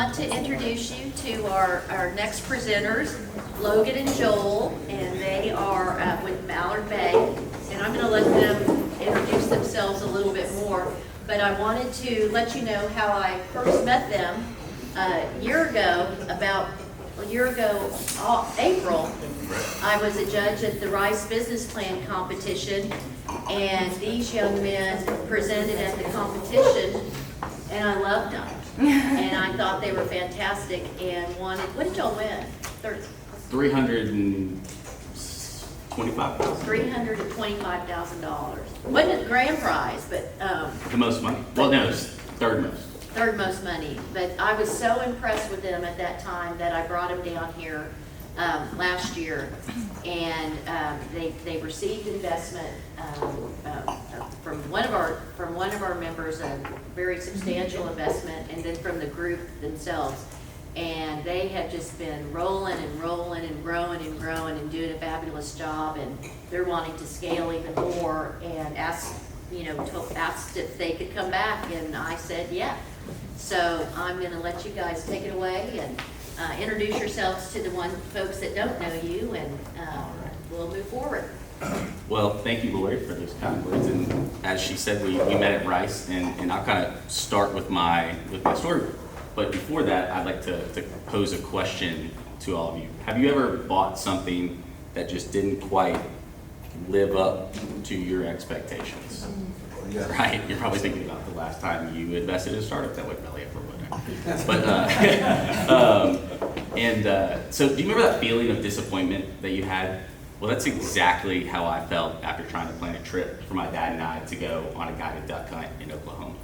want to introduce you to our next presenters, Logan and Joel, and they are with Mallard Bay. And I'm going to let them introduce themselves a little bit more, but I wanted to let you know how I first met them a year ago, April. I was a judge at the Rice Business Plan competition, and these young men presented at the competition, and I loved them. And I thought they were fantastic and wanted, what did y'all win? $325,000. $325,000. Wasn't the grand prize, but The most money? Well, no, it's third most. third most money. But I was so impressed with them at that time that I brought them down here last year, and they received investment from one of our members, a very substantial investment, and then from the group themselves. And they have just been rolling and rolling and growing and growing and doing a fabulous job, and they're wanting to scale even more, and asked if they could come back, and I said yeah. So I'm going to let you guys take it away and introduce yourselves to the folks that don't know you, and we'll move forward. Well, thank you, Lori, for those kind words. And as she said, we met at Rice, and I'll kind of start with my story. But before that, I'd like to pose a question to all of you. Have you ever bought something that just didn't quite live up to your expectations? Yeah. Right? You're probably thinking about the last time you invested in a startup that went belly up or whatever. But so do you remember that feeling of disappointment that you had? Well, that's exactly how I felt after trying to plan a trip for my dad and I to go on a guided duck hunt in Oklahoma.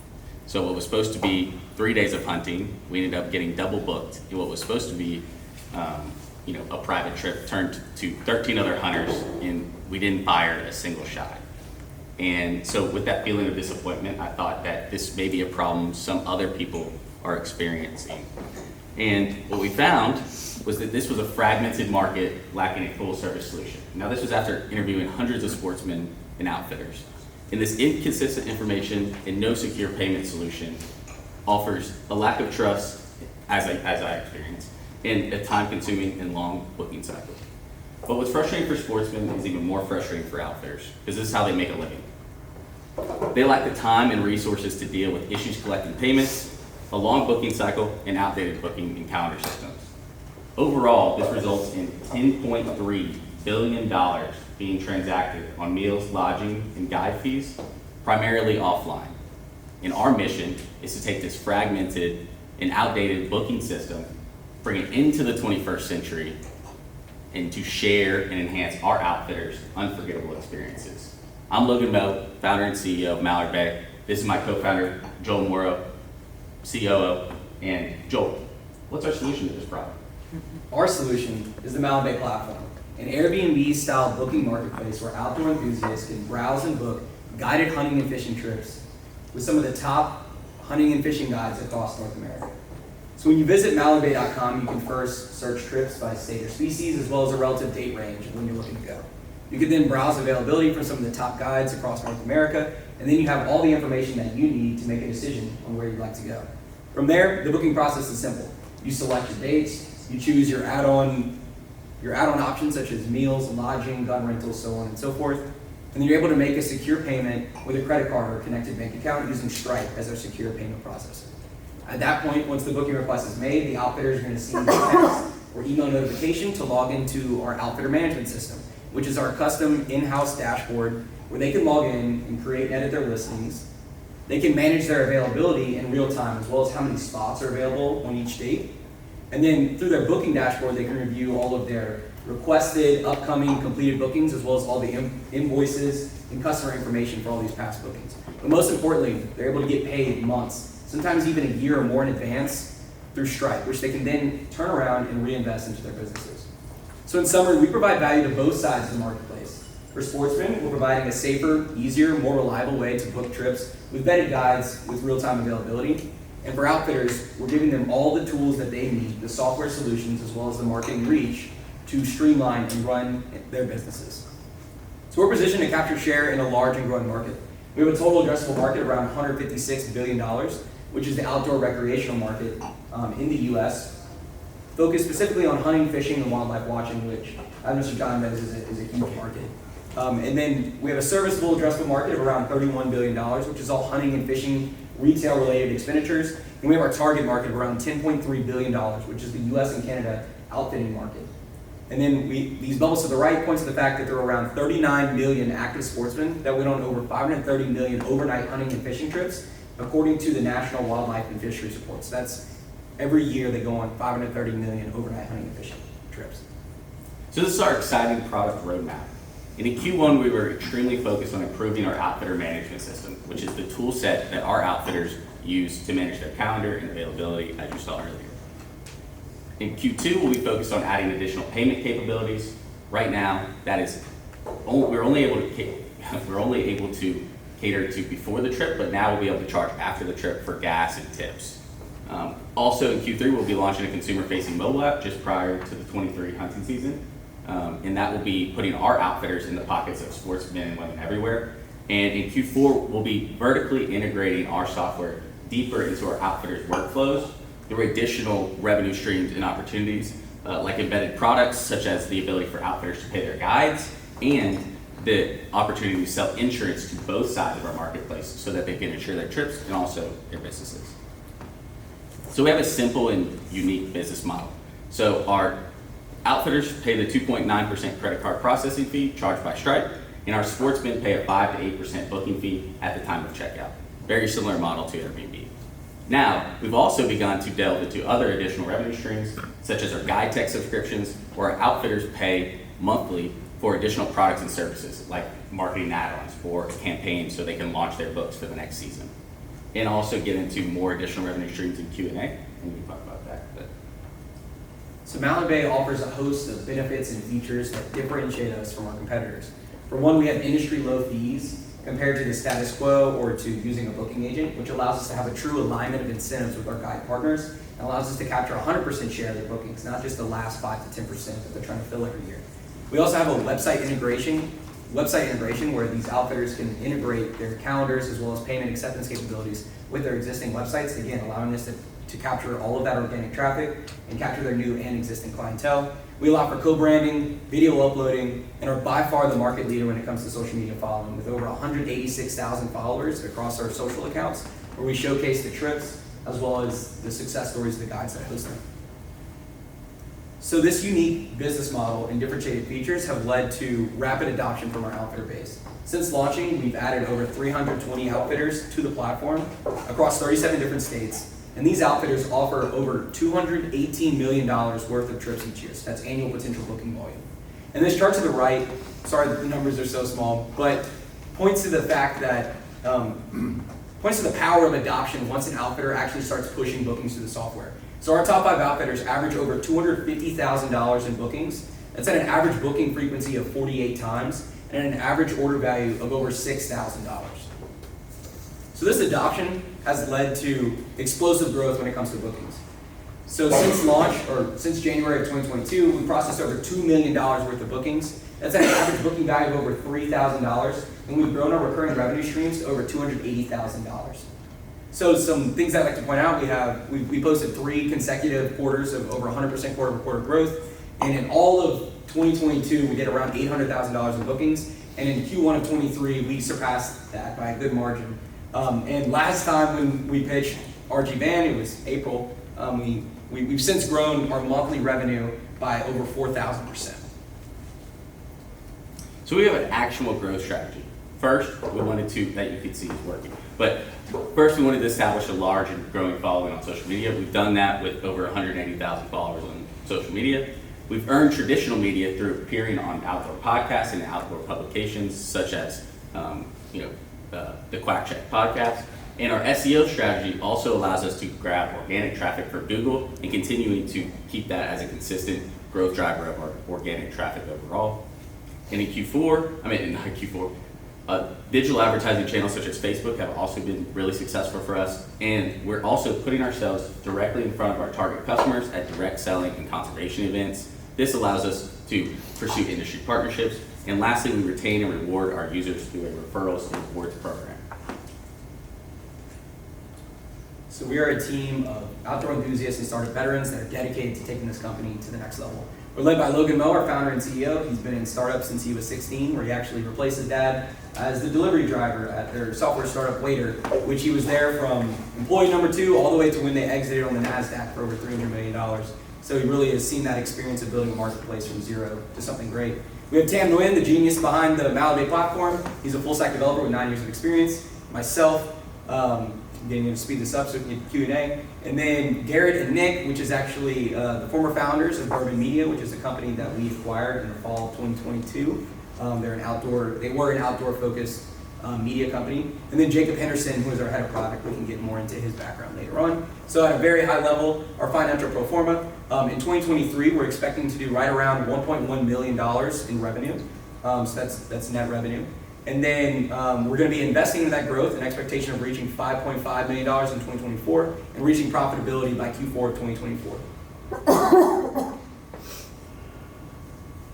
So what was supposed to be 3 days of hunting, we ended up getting double booked. And what was supposed to be, a private trip turned to 13 other hunters, and we didn't fire a single shot. And so with that feeling of disappointment, I thought that this may be a problem some other people are experiencing. And what we found was that this was a fragmented market lacking a full service solution. Now, this was after interviewing hundreds of sportsmen and outfitters. And this inconsistent information and no secure payment solution offers a lack of trust, as I experienced, and a time-consuming and long booking cycle. But what's frustrating for sportsmen is even more frustrating for outfitters, because this is how they make a living. They lack the time and resources to deal with issues collecting payments, a long booking cycle, and outdated booking and calendar systems. Overall, this results in $10.3 billion being transacted on meals, lodging, and guide fees, primarily offline. And our mission is to take this fragmented and outdated booking system, bring it into the 21st century, and to share and enhance our outfitters' unforgettable experiences. I'm Logan Meaux, founder and CEO of Mallard Bay. This is my co-founder, Joel Moreau, COO. And Joel, what's our solution to this problem? Our solution is the Mallard Bay platform, an Airbnb-style booking marketplace where outdoor enthusiasts can browse and book guided hunting and fishing trips with some of the top hunting and fishing guides across North America. So when you visit mallardbay.com, you can first search trips by state or species, as well as a relative date range of when you're looking to go. You can then browse availability from some of the top guides across North America, and then you have all the information that you need to make a decision on where you'd like to go. From there, the booking process is simple. You select your dates, you choose your add-on options such as meals, lodging, gun rentals, so on and so forth, and then you're able to make a secure payment with a credit card or a connected bank account using Stripe as our secure payment processor. At that point, once the booking request is made, the outfitters are going to see a text or email notification to log into our outfitter management system, which is our custom in-house dashboard where they can log in and create and edit their listings. They can manage their availability in real time, as well as how many spots are available on each date. And then through their booking dashboard, they can review all of their requested, upcoming, completed bookings, as well as all the invoices and customer information for all these past bookings. But most importantly, they're able to get paid months, sometimes even a year or more in advance through Stripe, which they can then turn around and reinvest into their businesses. So in summary, we provide value to both sides of the marketplace. For sportsmen, we're providing a safer, easier, more reliable way to book trips with vetted guides with real-time availability. And for outfitters, we're giving them all the tools that they need, the software solutions, as well as the marketing reach to streamline and run their businesses. So we're positioned to capture share in a large and growing market. We have a total addressable market around $156 billion, which is the outdoor recreational market in the U.S., focused specifically on hunting, fishing, and wildlife watching, which, as Mr. John knows, is a huge market. And then we have a serviceable addressable market of around $31 billion, which is all hunting and fishing retail-related expenditures. And we have our target market of around $10.3 billion, which is the U.S. and Canada outfitting market. And then these bubbles to the right points to the fact that there are around 39 million active sportsmen that went on over 530 million overnight hunting and fishing trips, according to the National Wildlife and Fisheries Reports. That's every year they go on 530 million overnight hunting and fishing trips. So this is our exciting product roadmap. And in Q1, we were extremely focused on improving our outfitter management system, which is the tool set that our outfitters use to manage their calendar and availability, as you saw earlier. In Q2, we'll be focused on adding additional payment capabilities. Right now, we're only able to cater to before the trip, but now we'll be able to charge after the trip for gas and tips. Also in Q3, we'll be launching a consumer-facing mobile app just prior to the 23 hunting season. And that will be putting our outfitters in the pockets of sportsmen and women everywhere. And in Q4, we'll be vertically integrating our software deeper into our outfitters' workflows through additional revenue streams and opportunities, like embedded products, such as the ability for outfitters to pay their guides, and the opportunity to sell insurance to both sides of our marketplace so that they can insure their trips and also their businesses. So we have a simple and unique business model. So our outfitters pay the 2.9% credit card processing fee charged by Stripe, and our sportsmen pay a 5 to 8% booking fee at the time of checkout. Very similar model to Airbnb. Now, we've also begun to delve into other additional revenue streams, such as our guide tech subscriptions, where our outfitters pay monthly for additional products and services, like marketing add-ons or campaigns so they can launch their books for the next season. And also get into more additional revenue streams in Q&A, and we can talk about that. But. So Mallard Bay offers a host of benefits and features that differentiate us from our competitors. For one, we have industry low fees compared to the status quo or to using a booking agent, which allows us to have a true alignment of incentives with our guide partners and allows us to capture 100% share of their bookings, not just the last 5 to 10% that they're trying to fill every year. We also have a website integration where these outfitters can integrate their calendars as well as payment acceptance capabilities with their existing websites, again, allowing us to capture all of that organic traffic and capture their new and existing clientele. We allow for co-branding, video uploading, and are by far the market leader when it comes to social media following, with over 186,000 followers across our social accounts, where we showcase the trips as well as the success stories of the guides that host them. So this unique business model and differentiated features have led to rapid adoption from our outfitter base. Since launching, we've added over 320 outfitters to the platform across 37 different states. And these outfitters offer over $218 million worth of trips each year. So that's annual potential booking volume. And this chart to the right, sorry the numbers are so small, but points to the fact that, points to the power of adoption once an outfitter actually starts pushing bookings through the software. So our top 5 outfitters average over $250,000 in bookings. That's at an average booking frequency of 48 times and an average order value of over $6,000. So this adoption has led to explosive growth when it comes to bookings. So since launch, or since January of 2022, we processed over $2 million worth of bookings. That's at an average booking value of over $3,000, and we've grown our recurring revenue streams to over $280,000. So some things I'd like to point out, we posted 3 consecutive quarters of over 100% quarter-over-quarter growth, and in all of 2022, we did around $800,000 in bookings, and in Q1 of 23, we surpassed that by a good margin. And last time when we pitched RGVAN, it was April, we've since grown our monthly revenue by over 4,000%. So we have an actionable growth strategy. First, we wanted that you could see is working. But first, we wanted to establish a large and growing following on social media. We've done that with over 180,000 followers on social media. We've earned traditional media through appearing on outdoor podcasts and outdoor publications, such as the Quack Check podcast. And our SEO strategy also allows us to grab organic traffic for Google and continuing to keep that as a consistent growth driver of our organic traffic overall. And in digital advertising channels such as Facebook have also been really successful for us. And we're also putting ourselves directly in front of our target customers at direct selling and conservation events. This allows us to pursue industry partnerships. And lastly, we retain and reward our users through a referrals and rewards program. So we are a team of outdoor enthusiasts and startup veterans that are dedicated to taking this company to the next level. We're led by Logan Meaux, our founder and CEO. He's been in startups since he was 16, where he actually replaced his dad as the delivery driver at their software startup Waiter, which he was there from employee number 2 all the way to when they exited on the NASDAQ for over $300 million. So he really has seen that experience of building a marketplace from zero to something great. We have Tam Nguyen, the genius behind the Mallard Bay platform. He's a full-stack developer with 9 years of experience. Myself, getting him to speed this up so we can get Q&A. And then Garrett and Nick, which is actually the former founders of Urban Media, which is a company that we acquired in the fall of 2022. They were an outdoor-focused media company. And then Jacob Henderson, who is our head of product. We can get more into his background later on. So at a very high level, our financial pro forma. In 2023, we're expecting to do right around $1.1 million in revenue. So that's net revenue. And then we're going to be investing in that growth, an expectation of reaching $5.5 million in 2024 and reaching profitability by Q4 of 2024.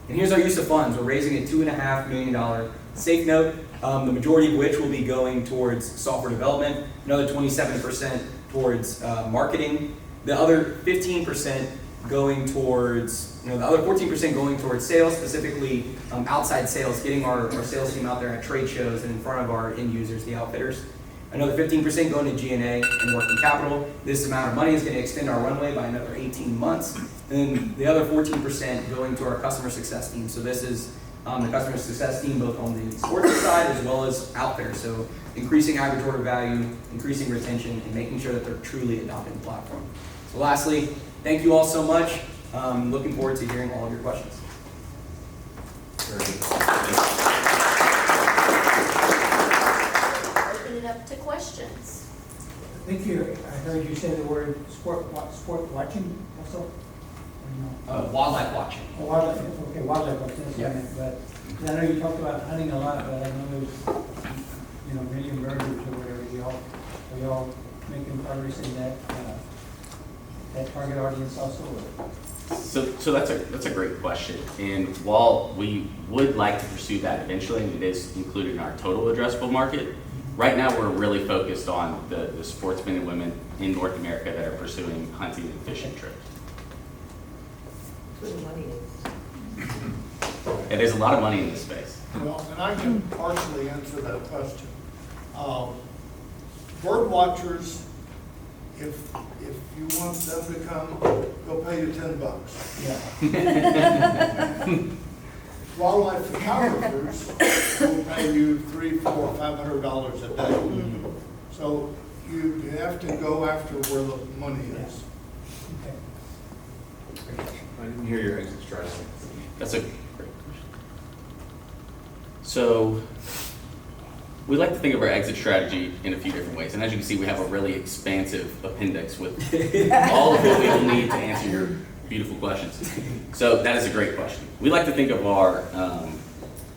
And here's our use of funds. We're raising a $2.5 million safe note, the majority of which will be going towards software development, another 27% towards marketing, the other 15% going towards, the other 14% going towards sales, specifically outside sales, getting our sales team out there at trade shows and in front of our end users, the outfitters. Another 15% going to G&A and working capital. This amount of money is going to extend our runway by another 18 months. And then the other 14% going to our customer success team. So this is the customer success team both on the sports side as well as out there. So increasing average order value, increasing retention, and making sure that they're truly adopting the platform. So lastly, thank you all so much. Looking forward to hearing all of your questions. Open it up to questions. I think I heard you say the word sport watching also? Or no? Wildlife watching. Oh, wildlife, okay, wildlife watching, that's what I Yeah. meant, but I know you talked about hunting a lot, but I know there's, million birds or whatever, are y'all making progress in that target audience also? Or? So that's a great question. And while we would like to pursue that eventually, and it is included in our total addressable market, right now we're really focused on the sportsmen and women in North America that are pursuing hunting and fishing trips. That's where the money is. And there's a lot of money in this space. Well, and I can partially answer that question. Bird watchers, if you want them to come, they'll pay you $10. Yeah. Wildlife photographers will pay you $300, $400, $500 a day. So you have to go after where the money is. Okay. I didn't hear your exit strategy. That's a great question. So we like to think of our exit strategy in a few different ways. And as you can see, we have a really expansive appendix with all of what we will need to answer your beautiful questions. So that is a great question. We like to think of our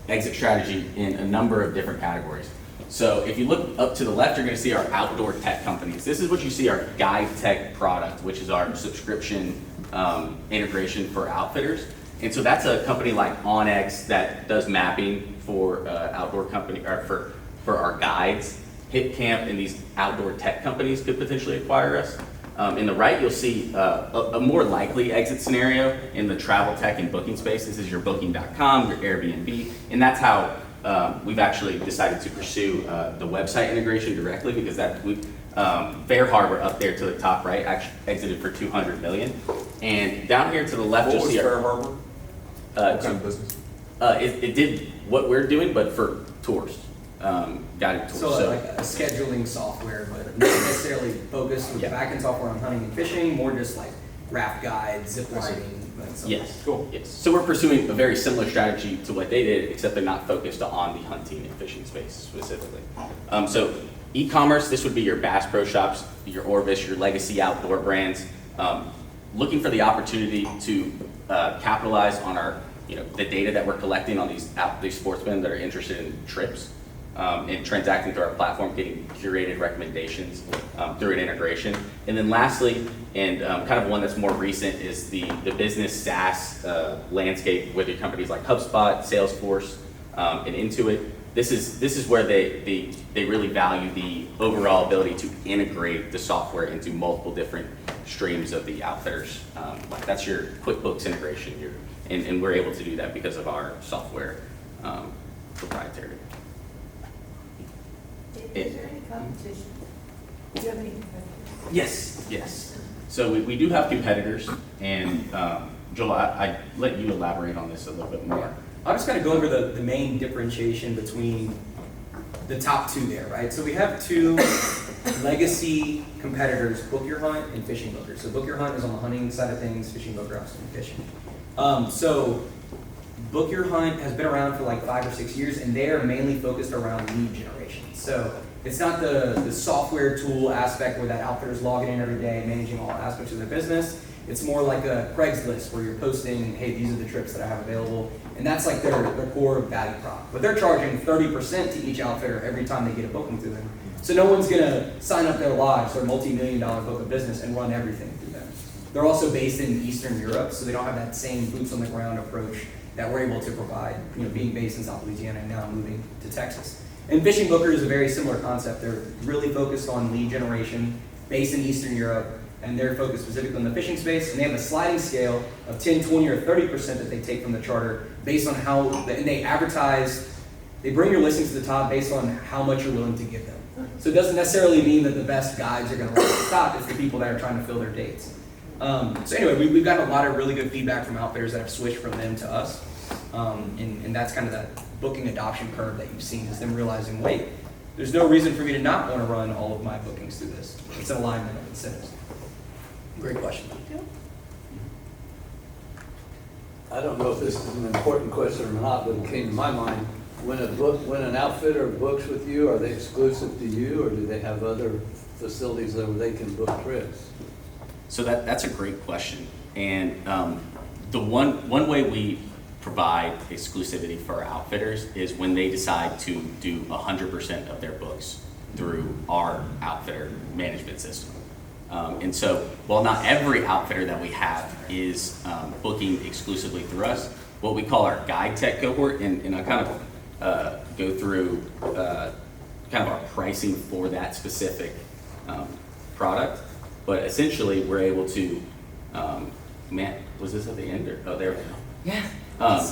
exit strategy in a number of different categories. So if you look up to the left, you're going to see our outdoor tech companies. This is what you see our Guide Tech product, which is our subscription integration for outfitters. And so that's a company like OnX that does mapping for outdoor company or for our guides. Hip Camp and these outdoor tech companies could potentially acquire us. In the right, you'll see a more likely exit scenario in the travel tech and booking space. This is your Booking.com, your Airbnb, and that's how we've actually decided to pursue the website integration directly, because Fair Harbor up there to the top right actually exited for $200 million, and down here to the left, What you'll was see Fair Harbor? What kind of business? It did what we're doing, but for tours, guided tours. So like a scheduling software, but not necessarily focused with Yeah. backend software on hunting and fishing, more just like raft guides, zip lining, and stuff. Yes. Cool. Yes. So we're pursuing a very similar strategy to what they did, except they're not focused on the hunting and fishing space specifically. So e-commerce, this would be your Bass Pro Shops, your Orvis, your legacy outdoor brands, looking for the opportunity to capitalize on our, the data that we're collecting on these sportsmen that are interested in trips, and transacting through our platform, getting curated recommendations through an integration. And then lastly, and kind of one that's more recent, is the business SaaS landscape with your companies like HubSpot, Salesforce, and Intuit. This is where they really value the overall ability to integrate the software into multiple different streams of the outfitters. Like that's your QuickBooks integration, and we're able to do that because of our software proprietary. Is there any competition? Do you have any competitors? Yes. So we do have competitors, and Joel, I let you elaborate on this a little bit more. I'll just kind of go over the main differentiation between the top two there, right? So we have two legacy competitors, Book Your Hunt and Fishing Booker. So Book Your Hunt is on the hunting side of things, Fishing Booker obviously fishing. So Book Your Hunt has been around for like 5 or 6 years, and they are mainly focused around lead generation. So it's not the software tool aspect where that outfitter's logging in every day, managing all aspects of their business. It's more like a Craigslist where you're posting, hey, these are the trips that I have available. And that's like their core value prop. But they're charging 30% to each outfitter every time they get a booking through them. So no one's gonna sign up their lives or multi-million-dollar book of business and run everything through them. They're also based in Eastern Europe, so they don't have that same boots on the ground approach that we're able to provide, being based in South Louisiana and now moving to Texas. And Fishing Booker is a very similar concept. They're really focused on lead generation, based in Eastern Europe, and they're focused specifically on the fishing space, and they have a sliding scale of 10, 20, or 30% that they take from the charter based on how, and they advertise, they bring your listings to the top based on how much you're willing to give them. So it doesn't necessarily mean that the best guides are gonna rise to the top, it's the people that are trying to fill their dates. So anyway, we've gotten a lot of really good feedback from outfitters that have switched from them to us, and that's kind of that booking adoption curve that you've seen, is them realizing, wait, there's no reason for me to not want to run all of my bookings through this. It's an alignment of incentives. Great question. I don't know if this is an important question or not, but it came to my mind. When an outfitter books with you, are they exclusive to you, or do they have other facilities where they can book trips? So that's a great question. And the one way we provide exclusivity for our outfitters is when they decide to do 100% of their books through our outfitter management system. And so, while not every outfitter that we have is booking exclusively through us, what we call our guide tech cohort, and I kind of go through kind of our pricing for that specific product, but essentially we're able to, was this at the end? Oh, there we go. Yeah.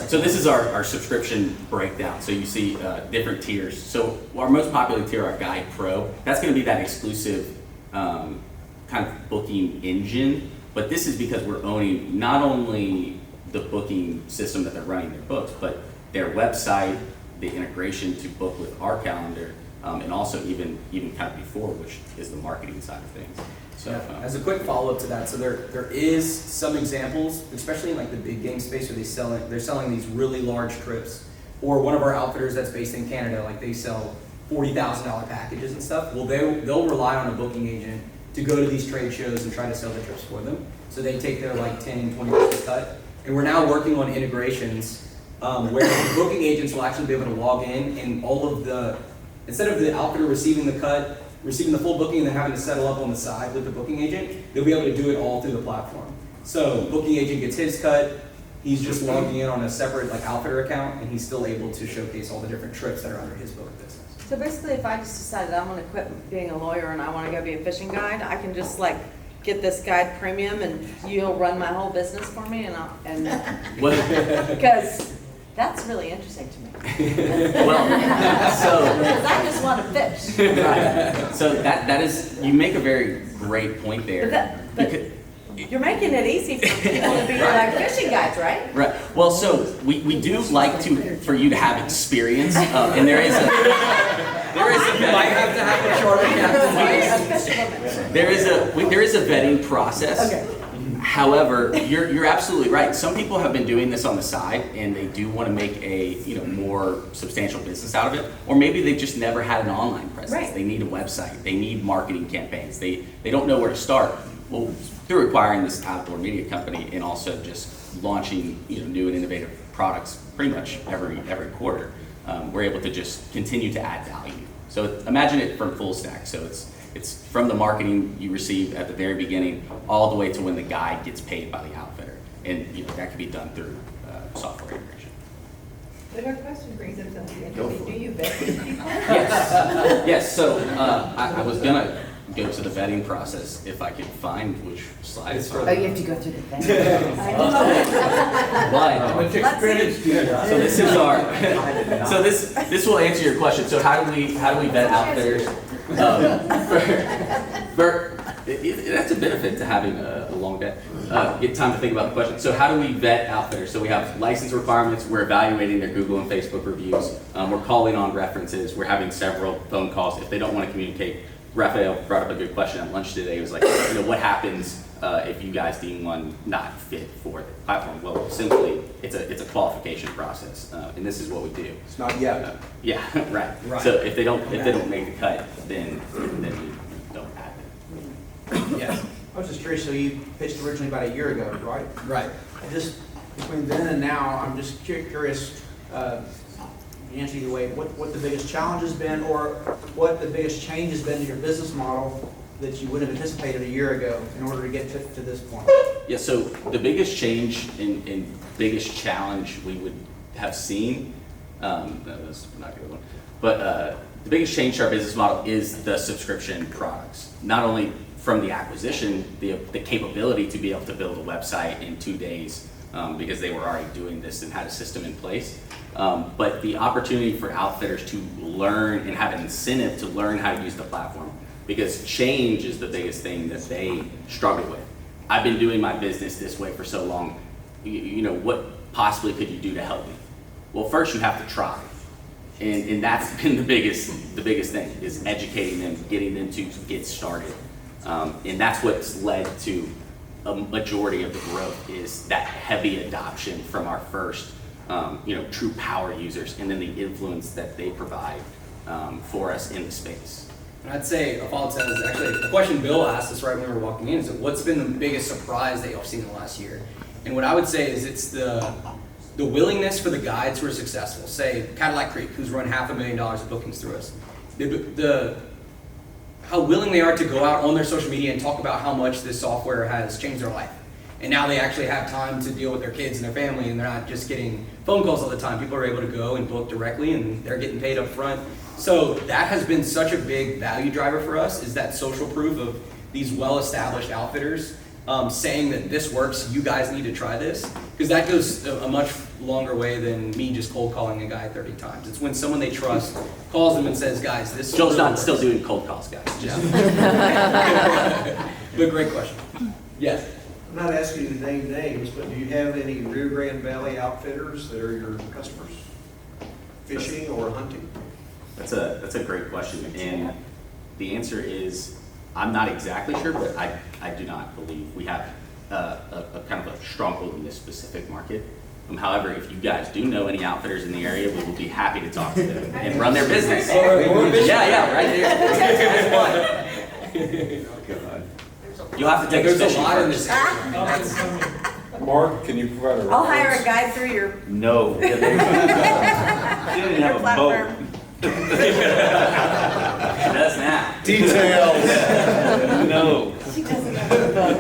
So this is our subscription breakdown. So you see different tiers. So our most popular tier, our Guide Pro, that's going to be that exclusive kind of booking engine. But this is because we're owning not only the booking system that they're running their books, but their website, the integration to book with our calendar, and also even kind of before, which is the marketing side of things. So, as a quick follow-up to that, so there is some examples, especially in like the big game space, where they're selling these really large trips, or one of our outfitters that's based in Canada, like they sell $40,000 packages and stuff. Well, they'll rely on a booking agent to go to these trade shows and try to sell the trips for them. So they take their like 10, 20% cut, and we're now working on integrations where the booking agents will actually be able to log in, and all of instead of the outfitter receiving the cut, receiving the full booking and then having to settle up on the side with the booking agent, they'll be able to do it all through the platform. So booking agent gets his cut, he's just logging in on a separate like outfitter account, and he's still able to showcase all the different trips that are under his book of business. So basically, if I just decided I'm gonna quit being a lawyer and I wanna go be a fishing guide, I can just like get this guide premium and you'll run my whole business for me because that's really interesting to me. well, Because I just want to fish. right. So that is, you make a very great point there. But you're making it easy for people to be like fishing guides, right? Right. Well, so we do like for you to have experience, and there is a You might have to have a charter captain. there is a vetting process. Okay. However, you're absolutely right. Some people have been doing this on the side, and they do want to make a more substantial business out of it, or maybe they've just never had an online presence. Right. They need a website. They need marketing campaigns. They don't know where to start. Well, through acquiring this outdoor media company and also just launching new and innovative products pretty much every quarter, we're able to just continue to add value. So imagine it from full stack. So it's from the marketing you receive at the very beginning all the way to when the guide gets paid by the outfitter, and that can be done through software integration. But our question brings up the Go for Do it. you vet these people? Yes, so I was gonna go to the vetting process if I could find which slide it's It's for on. Oh, you have to go through the thing. I know. But, Which experience do you have? so this is our, so this will answer your question. So how do we vet outfitters? That's a benefit to having a long day. Get time to think about the question. So how do we vet outfitters? So we have license requirements. We're evaluating their Google and Facebook reviews. We're calling on references. We're having several phone calls. If they don't want to communicate, Raphael brought up a good question at lunch today. It was like, what happens if you guys deem one not fit for the platform? Well, simply, it's a qualification process, and this is what we do. It's not yet. Yeah, right. Right. So if they don't make the cut, then we don't add them. Yes, I was just curious, so you pitched originally about a year ago, right? right. I just, between then and now, I'm just curious, answer either way, what the biggest challenge has been, or what the biggest change has been to your business model that you would have anticipated a year ago in order to get to this point? Yeah, so the biggest change and biggest challenge we would have seen, that was not a good one, but the biggest change to our business model is the subscription products. Not only from the acquisition, the capability to be able to build a website in 2 days, because they were already doing this and had a system in place. But the opportunity for outfitters to learn and have an incentive to learn how to use the platform, because change is the biggest thing that they struggle with. I've been doing my business this way for so long. You know, what possibly could you do to help me? Well, first you have to try. And that's been the biggest thing, is educating them, getting them to get started. And that's what's led to a majority of the growth, is that heavy adoption from our first, true power users, and then the influence that they provide for us in the space. And I'd say a follow-up to that is actually the question Bill asked us right when we were walking in, is what's been the biggest surprise that y'all have seen in the last year? And what I would say is it's the willingness for the guides who are successful, say Cadillac Creek, who's run $500,000 of bookings through us, how willing they are to go out on their social media and talk about how much this software has changed their life. And now they actually have time to deal with their kids and their family, and they're not just getting phone calls all the time. People are able to go and book directly, and they're getting paid up front. So that has been such a big value driver for us, is that social proof of these well-established outfitters saying that this works, you guys need to try this. Because that goes a much longer way than me just cold calling a guy 30 times. It's when someone they trust calls them and says, guys, this Joel's really not works. still doing cold calls, guys. Just But great question. Yes. I'm not asking you to name names, but do you have any Rio Grande Valley outfitters that are your customers? Fishing or hunting? That's a great question, and the answer is I'm not exactly sure, but I do not believe we have a kind of a stronghold in this specific market. However, if you guys do know any outfitters in the area, we will be happy to talk to them and run their business. Yeah, right there. You'll have to take There's a a fishing lot in first. this. Mark, can you provide a I'll hire a reference? guide through your, No. She didn't your have a boat. platform. She does now. Details. No. She doesn't have a vote.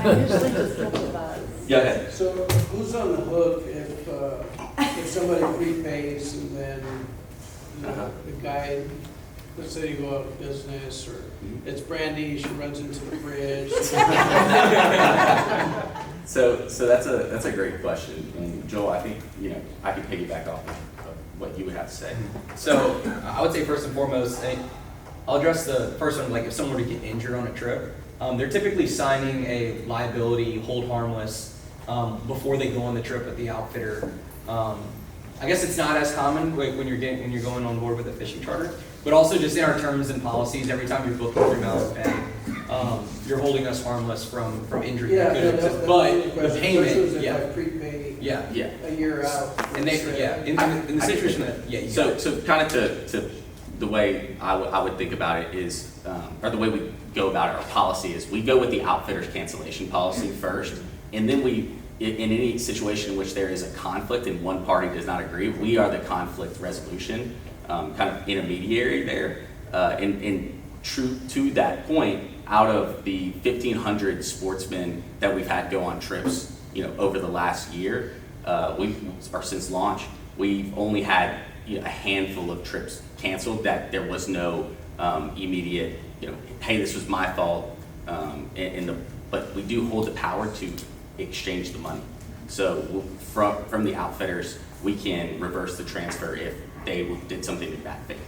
I usually just look at us. Go ahead. So who's on the hook if somebody prepays and then, the guy, let's say you go out of business, or it's Brandy, she runs into the bridge. So that's a great question, and Joel, I think I can piggyback off of what you would have to say. So I would say first and foremost, I'll address the first one, like if someone were to get injured on a trip, they're typically signing a liability hold harmless before they go on the trip with the outfitter. I guess it's not as common when you're going on board with a fishing charter, but also just in our terms and policies, every time you're booking through Mallard Bay, you're holding us harmless from injury that could exist. But the payment, If I prepay yeah. a year out. And in the situation that, yeah. So kind of to the way I would think about it is, or the way we go about our policy is, we go with the outfitter's cancellation policy first, and then in any situation in which there is a conflict and one party does not agree, we are the conflict resolution kind of intermediary there. And true to that point, out of the 1,500 sportsmen that we've had go on trips, over the last year, or since launch, we've only had a handful of trips canceled, that there was no immediate, hey, this was my fault, but we do hold the power to exchange the money. So from the outfitters, we can reverse the transfer if they did something in bad faith.